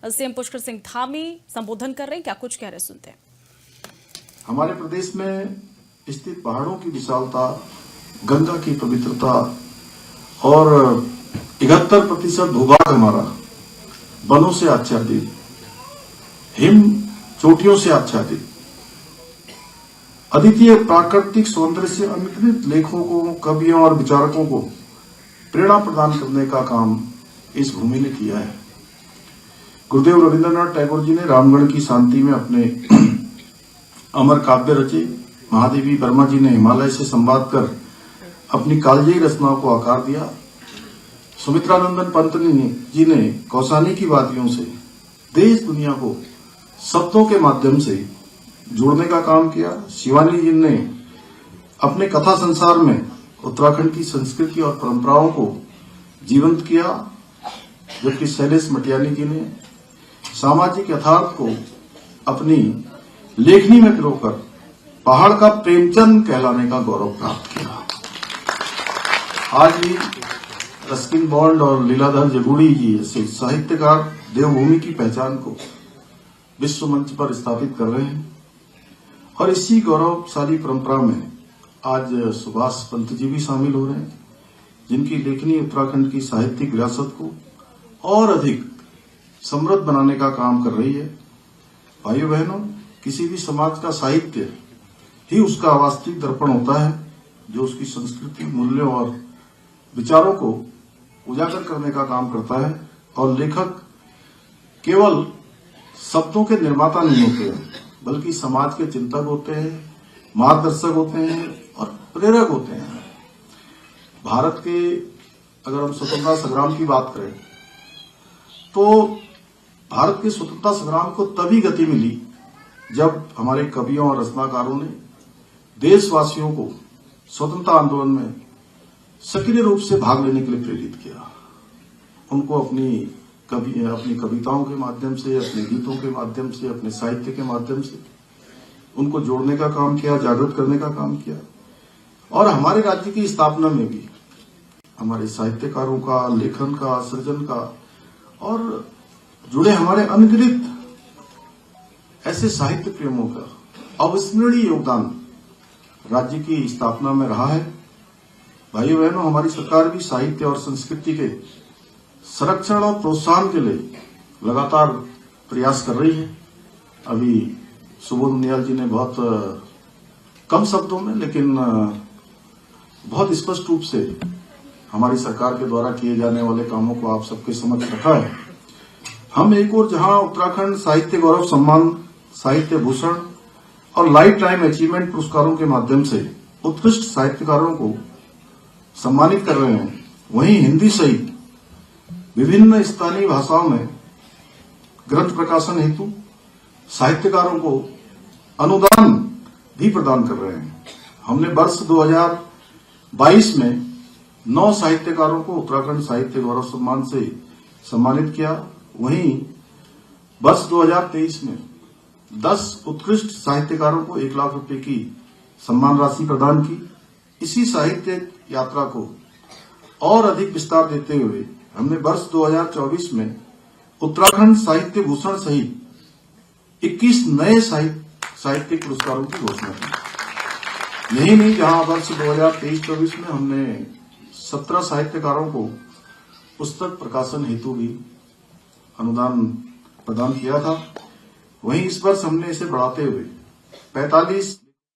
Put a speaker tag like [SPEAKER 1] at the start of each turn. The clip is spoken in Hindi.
[SPEAKER 1] सीएम पुष्कर सिंह धामी संबोधन कर रहे हैं, क्या कुछ कह रहे सुनते हैं।
[SPEAKER 2] हमारे प्रदेश में स्थित पहाड़ों की विशालता, गंगा की पवित्रता और 71% भूभाग हमारा वनों से आच्छादित, हिम चोटियों से आच्छादित, अद्वितीय प्राकृतिक सौंदर्य से अनगिनत लेखकों, कवियों और विचारकों को प्रेरणा प्रदान करने का काम इस भूमि ने किया है। गुरुदेव रविंद्रनाथ टैगोर जी ने रामगढ़ की शांति में अपने अमर काव्य रचे। महादेवी वर्मा जी ने हिमालय से संवाद कर अपनी कालजयी रचनाओं को आकार दिया। सुमित्रानंदन पंत जी ने कौसानी की वादियों से देश दुनिया को शब्दों के माध्यम से जोड़ने का काम किया। शिवानी जी ने अपने कथा संसार में उत्तराखंड की संस्कृति और परंपराओं को जीवंत किया, जबकि शैलेश मटियानी जी ने सामाजिक यथार्थ को अपनी लेखनी में पिरोकर पहाड़ का प्रेमचंद कहलाने का गौरव प्राप्त किया। आज भी रस्किन बॉन्ड और लीलाधर जगूड़ी जी जैसे साहित्यकार देवभूमि की पहचान को विश्व मंच पर स्थापित कर रहे हैं और इसी गौरवशाली परंपरा में आज सुभाष पंत जी भी शामिल हो रहे हैं, जिनकी लेखनी उत्तराखंड की साहित्यिक विरासत को और अधिक समृद्ध बनाने का काम कर रही है। भाइयों बहनों, किसी भी समाज का साहित्य ही उसका वास्तविक दर्पण होता है, जो उसकी संस्कृति, मूल्यों और विचारों को उजागर करने का काम करता है। और लेखक केवल शब्दों के निर्माता नहीं होते हैं, बल्कि समाज के चिंतक होते हैं, मार्गदर्शक होते हैं और प्रेरक होते हैं। भारत के अगर हम स्वतंत्रता संग्राम की बात करें तो भारत के स्वतंत्रता संग्राम को तभी गति मिली जब हमारे कवियों और रचनाकारों ने देशवासियों को स्वतंत्रता आंदोलन में सक्रिय रूप से भाग लेने के लिए प्रेरित किया। उनको अपनी कविताओं के माध्यम से, अपने गीतों के माध्यम से, अपने साहित्य के माध्यम से उनको जोड़ने का काम किया, जागृत करने का काम किया। और हमारे राज्य की स्थापना में भी हमारे साहित्यकारों का, लेखन का, सृजन का और जुड़े हमारे अनगिनत ऐसे साहित्य प्रेमियों का अविस्मरणीय योगदान राज्य की स्थापना में रहा है। भाइयों बहनों, हमारी सरकार भी साहित्य और संस्कृति के संरक्षण और प्रोत्साहन के लिए लगातार प्रयास कर रही है। अभी सुबोध उनियाल जी ने बहुत कम शब्दों में लेकिन बहुत स्पष्ट रूप से हमारी सरकार के द्वारा किए जाने वाले कामों को आप सबके समक्ष रखा है। हम एक और जहां उत्तराखंड साहित्य गौरव सम्मान, साहित्य भूषण और लाइफ टाइम अचीवमेंट पुरस्कारों के माध्यम से उत्कृष्ट साहित्यकारों को सम्मानित कर रहे हैं, वहीं हिंदी सहित विभिन्न स्थानीय भाषाओं में ग्रंथ प्रकाशन हेतु साहित्यकारों को अनुदान भी प्रदान कर रहे हैं। हमने वर्ष 2022 में 9 साहित्यकारों को उत्तराखंड साहित्य गौरव सम्मान से सम्मानित किया। वहीं वर्ष 2023 में 10 उत्कृष्ट साहित्यकारों को 1 लाख रुपए की सम्मान राशि प्रदान की। इसी साहित्य यात्रा को और अधिक विस्तार देते हुए हमने वर्ष 2024 में उत्तराखंड साहित्य भूषण सहित 21 नए साहित्यिक पुरस्कारों की घोषणा की। यही नहीं, जहां वर्ष 2023-24 में हमने 17 साहित्यकारों को पुस्तक प्रकाशन हेतु भी अनुदान प्रदान किया था, वहीं इस वर्ष हमने इसे बढ़ाते हुए 45